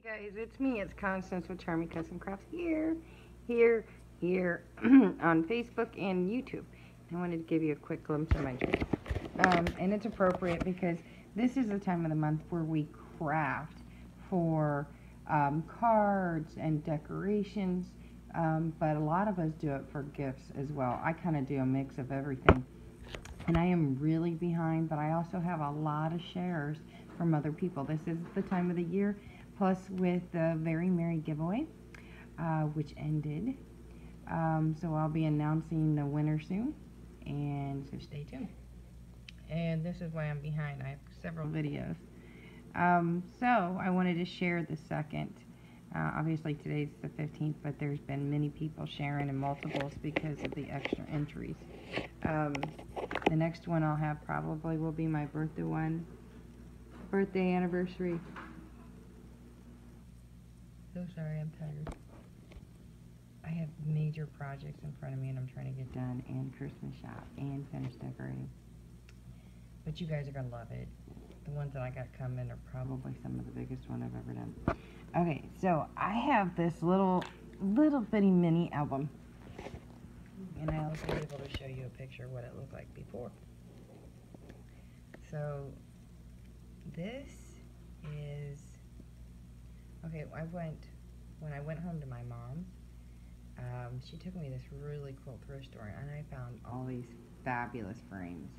Guys, it's me, it's Constance with Charming Custom Crafts here on Facebook and YouTube. I wanted to give you a quick glimpse of my tree. And it's appropriate because this is the time of the month where we craft for cards and decorations, but a lot of us do it for gifts as well. I kind of do a mix of everything. And I am really behind, but I also have a lot of shares from other people. This is the time of the year, plus with the Very Merry giveaway, which ended. So I'll be announcing the winner soon, and so stay tuned. And this is why I'm behind. I have several videos. So I wanted to share the second. Obviously today's the 15th, but there's been many people sharing in multiples because of the extra entries. The next one I'll have probably will be my birthday anniversary. So sorry, I'm tired. I have major projects in front of me and I'm trying to get done, and Christmas shop and finish decorating. But you guys are going to love it. The ones that I got coming are probably some of the biggest one I've ever done. Okay, so I have this little bitty mini album. And I'll be able to show you a picture of what it looked like before. So this is, okay, when I went home to my mom's, she took me to this really cool thrift store, and I found all these fabulous frames.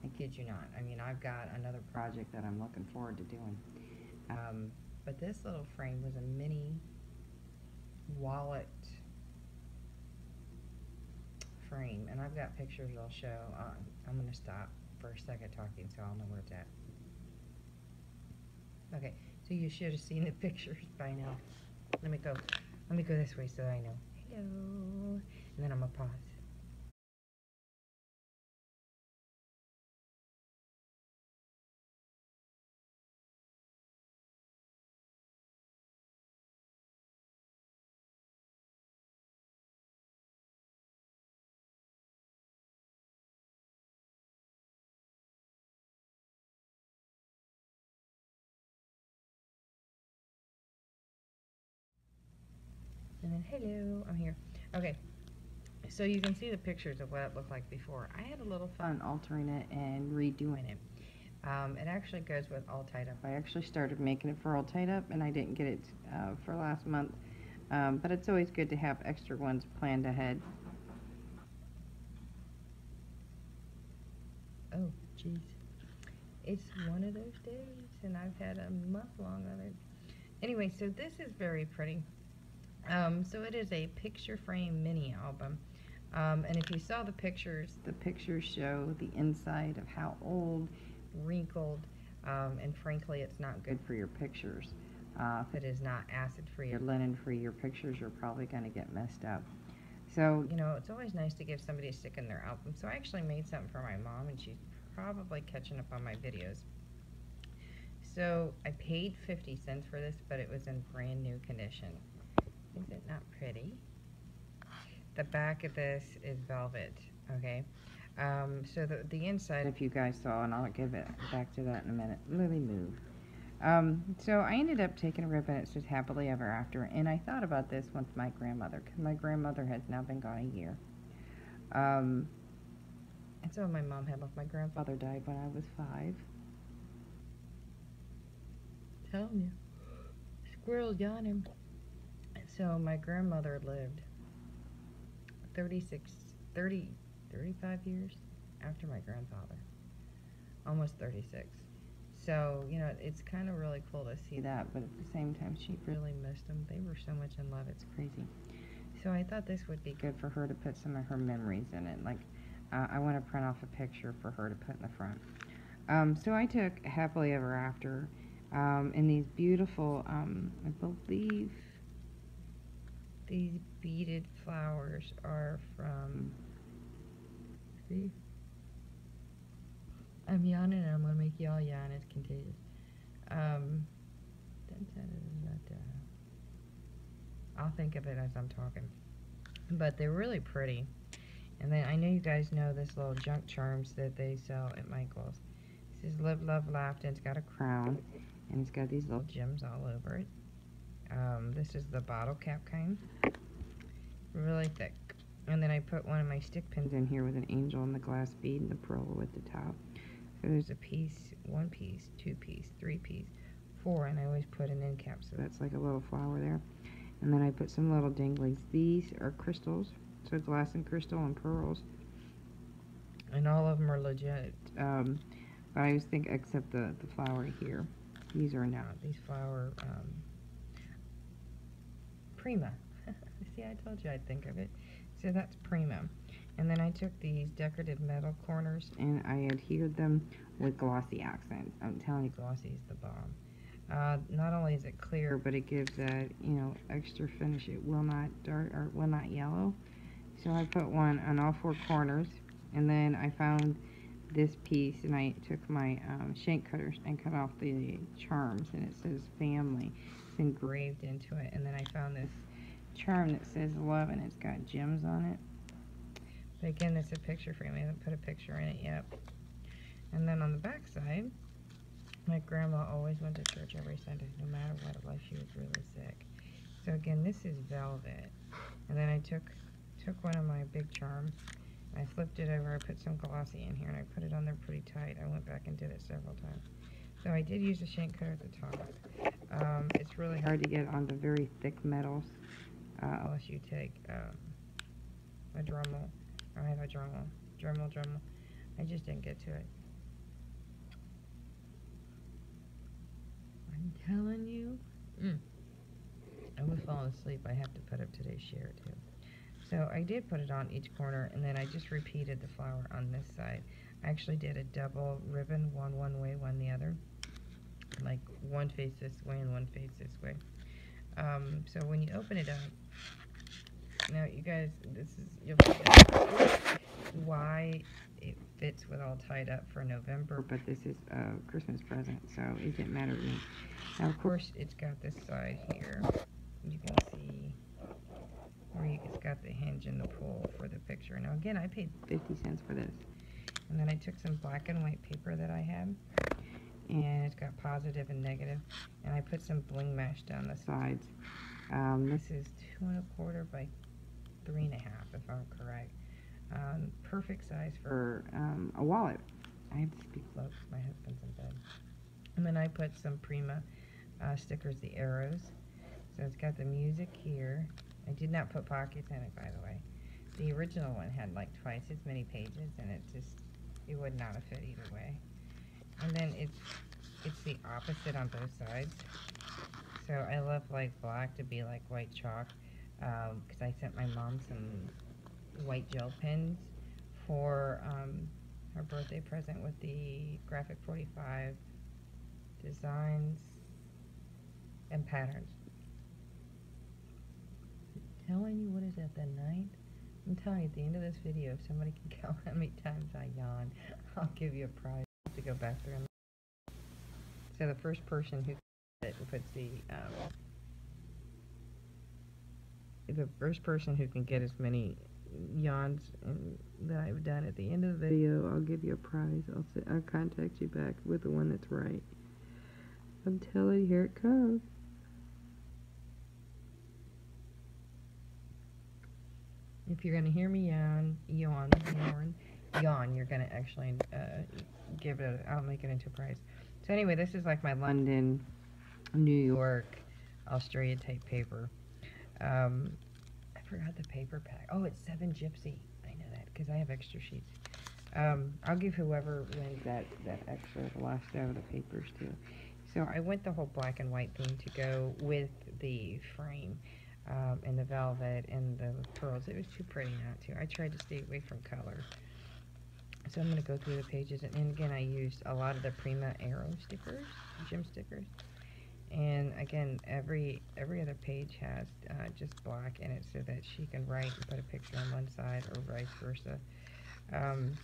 I kid you not. I mean, I've got another project that I'm looking forward to doing. But this little frame was a mini wallet frame, and I've got pictures I'll show. I'm going to stop for a second talking so I'll know where it's at. Okay, so you should have seen the pictures by now. Let me go this way so I know. Hello. And then I'm going to pause. And then, hello, I'm here. Okay, so you can see the pictures of what it looked like before. I had a little fun altering it and redoing it. It actually goes with All Tied Up. I actually started making it for All Tied Up, and I didn't get it for last month. But it's always good to have extra ones planned ahead. Oh, jeez. It's one of those days, and I've had a month long of it. Anyway, so this is very pretty. So it is a picture frame mini album, and if you saw the pictures show the inside of how old, wrinkled, and frankly it's not good for your pictures. If it is not acid free or linen free, your pictures are probably going to get messed up. So, you know, it's always nice to give somebody a stick in their album. So I actually made something for my mom, and she's probably catching up on my videos. So I paid 50 cents for this, but it was in brand new condition. Is it not pretty? The back of this is velvet, okay? So the inside, if you guys saw, and I'll give it back to that in a minute. Lily, move. So I ended up taking a ribbon. It says Happily Ever After, and I thought about this once my grandmother, because my grandmother has now been gone a year. And so my mom had left. My grandfather died when I was 5. Telling you. Squirrel yawning. So my grandmother lived 35 years after my grandfather. Almost 36. So, you know, it's kind of really cool to see that, but at the same time, she really missed them. They were so much in love, it's crazy. So I thought this would be good for her to put some of her memories in it. Like, I want to print off a picture for her to put in the front. So I took Happily Ever After, and these beautiful, I believe these beaded flowers are from, see? I'm yawning and I'm going to make y'all yawn. It's contagious. I'll think of it as I'm talking. But they're really pretty. And then I know you guys know this little junk charms that they sell at Michael's. This is Live, Love, Laughed, and it's got a crown. And it's got these little gems all over it. This is the bottle cap kind. Really thick. And then I put one of my stick pins in here with an angel and the glass bead and the pearl at the top. So there's a piece, 1 piece, 2 piece, 3 piece, 4, and I always put an end cap, so that's like a little flower there. And then I put some little danglies. These are crystals, so glass and crystal and pearls. And all of them are legit. But I always think, except the flower here. These are not. These flower, Prima. See, I told you I'd think of it. So that's Prima. And then I took these decorative metal corners and I adhered them with glossy accents. I'm telling you, glossy is the bomb. Not only is it clear, but it gives that, you know, extra finish. It will not dark or will not yellow. So I put one on all 4 corners, and then I found this piece, and I took my shank cutters and cut off the charms, and it says family. It's engraved into it. And then I found this charm that says love, and it's got gems on it. But again, it's a picture frame. I haven't put a picture in it yet. And then on the back side, my grandma always went to church every Sunday, no matter what, unless she was really sick. So again, this is velvet. And then I took one of my big charms, I flipped it over, I put some glossy in here, and I put it on there pretty tight. I went back and did it several times. So I did use a shank cutter at the top. It's really hard to get onto very thick metals, unless you take a Dremel. I have a Dremel. I just didn't get to it. I'm telling you. I was falling asleep. I have to put up today's share too. So I did put it on each corner, and then I just repeated the flower on this side. I actually did a double ribbon, one way, one the other. Like one face this way and one face this way. So when you open it up, now you guys, you'll see why it fits with all tied up for November, but this is a Christmas present, so it didn't matter to me. Now of course it's got this side here. You can see where it's got the hinge and the pull for the picture. Now again, I paid 50 cents for this. And then I took some black and white paper that I had, and it's got positive and negative, and I put some bling mash down the sides. This is 2 1/4 by 3 1/2, if I'm correct. Perfect size for a wallet. I have to speak low because my husband's in bed. And then I put some Prima stickers, the arrows. So it's got the music here. I did not put pockets in it, by the way. The original one had like twice as many pages, and it would not have fit either way. And then it's the opposite on both sides. So I love like black to be like white chalk, because I sent my mom some white gel pens for her birthday present with the Graphic 45 designs and patterns. I'm telling you, what is that, the 9th? I'm telling you, at the end of this video, if somebody can count how many times I yawn, I'll give you a prize. I have to go back through them. So the first person who puts the first person who can get as many yawns that I've done at the end of the video, I'll give you a prize. I'll contact you back with the one that's right. I'm telling you, here it comes. If you're going to hear me yawn, you're going to actually give it, I'll make it into a prize. So anyway, this is like my London, New York, Australia type paper. I forgot the paper pack. Oh, it's 7 Gypsy. I know that because I have extra sheets. I'll give whoever wins that extra, the last out of the papers too. So I went the whole black and white theme to go with the frame. And the velvet and the pearls. It was too pretty not to. I tried to stay away from color. So I'm going to go through the pages, and again I used a lot of the Prima arrow stickers, gem stickers. And again, every other page has just black in it so that she can write and put a picture on one side or vice versa. And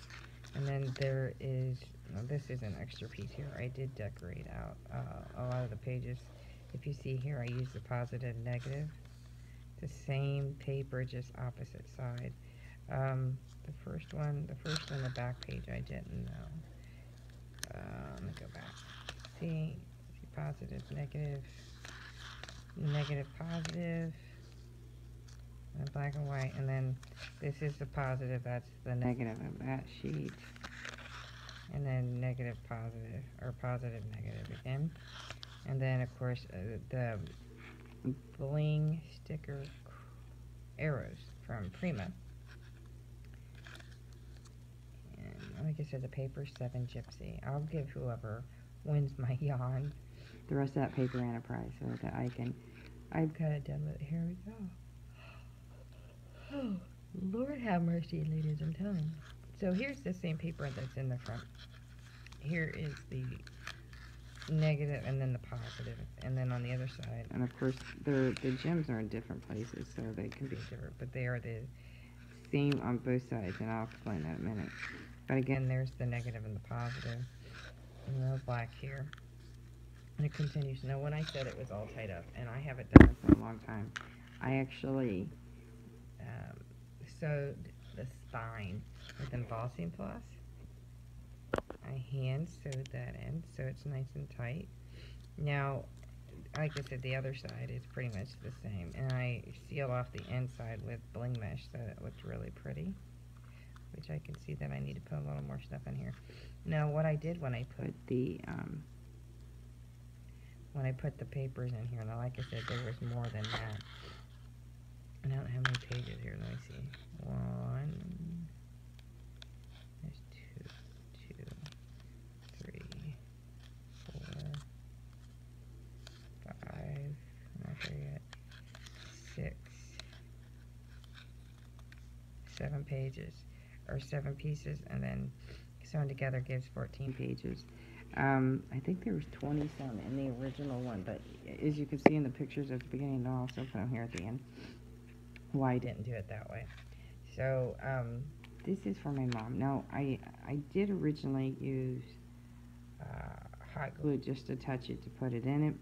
then there is, this is an extra piece here. I did decorate out a lot of the pages. If you see here, I used the positive, negative. The same paper, just opposite side. The first one, the back page, I didn't know. Let me go back. See positive, negative. negative, positive, and black and white, and then this is the positive, that's the negative of that sheet, and then negative, positive, or positive, negative again, and then of course the bling sticker arrows from Prima, and like I said, the paper's 7 Gypsy. I'll give whoever wins my yawn the rest of that paper and a prize so that I'm kind of done with it. Here we go. Oh, Lord have mercy, ladies, I'm telling you. So here's the same paper that's in the front. Here is the negative and then the positive, and then on the other side, and of course the gems are in different places, so they can be different, but they are the same on both sides, and I'll explain that in a minute. But again, there's the negative and the positive, and the black here, and it continues. Now, when I said it was all tied up, and I haven't done it for a long time, I actually sewed the spine with embossing floss. I hand sewed that in so it's nice and tight. Now, like I said, the other side is pretty much the same, and I seal off the inside with bling mesh so it looks really pretty, which I can see that I need to put a little more stuff in here. Now, what I did when I put the papers in here, now like I said, there was more than that. And I don't have many pages here. Let me see. 1, there's 2, 3, 4, 5, not there yet, 6, 7 pages, or 7 pieces, and then sewn together gives 14 pages. I think there was 20 some in the original one, but as you can see in the pictures at the beginning, I'll also put them here at the end, why I didn't do it that way. So, this is for my mom. Now, I did originally use hot glue just to touch it, to put it in it,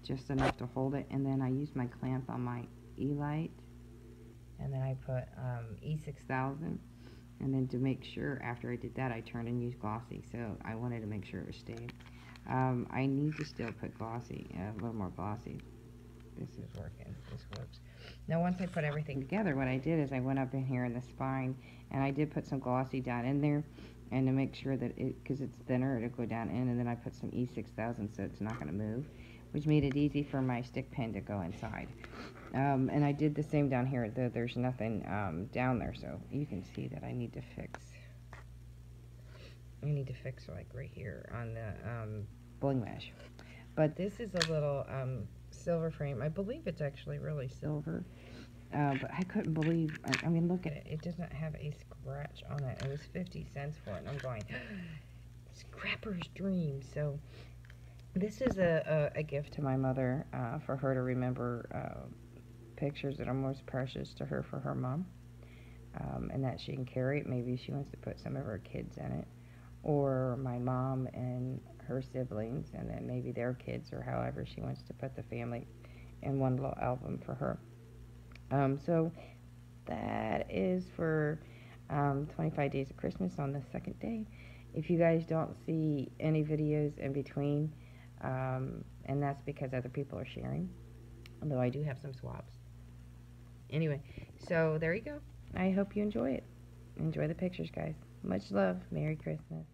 just enough to hold it, and then I used my clamp on my E-Light, and then I put E6000, and then to make sure, after I did that, I turned and used glossy, so I wanted to make sure it was stayed. I need to still put glossy, a little more glossy. This is working, this works. Now, once I put everything together, what I did is I went up in here in the spine, and I did put some glossy down in there, and to make sure that because it's thinner, it'll go down in, and then I put some E6000 so it's not going to move, which made it easy for my stick pin to go inside. And I did the same down here, though there's nothing down there, so you can see that I need to fix. I need to fix like right here on the bling mesh. But this is a little silver frame. I believe it's actually really silver. But I couldn't believe, I mean, look at it. It doesn't have a scratch on it. It was 50 cents for it, and I'm going, scrapper's dream. So this is a gift to my mother for her to remember pictures that are most precious to her for her mom, and that she can carry it. Maybe she wants to put some of her kids in it, or my mom and her siblings, and then maybe their kids, or however she wants to put the family in one little album for her. So that is for 25 Days of Christmas on the second day. If you guys don't see any videos in between, and that's because other people are sharing, although I do have some swaps. Anyway, so there you go. I hope you enjoy it. Enjoy the pictures, guys. Much love. Merry Christmas.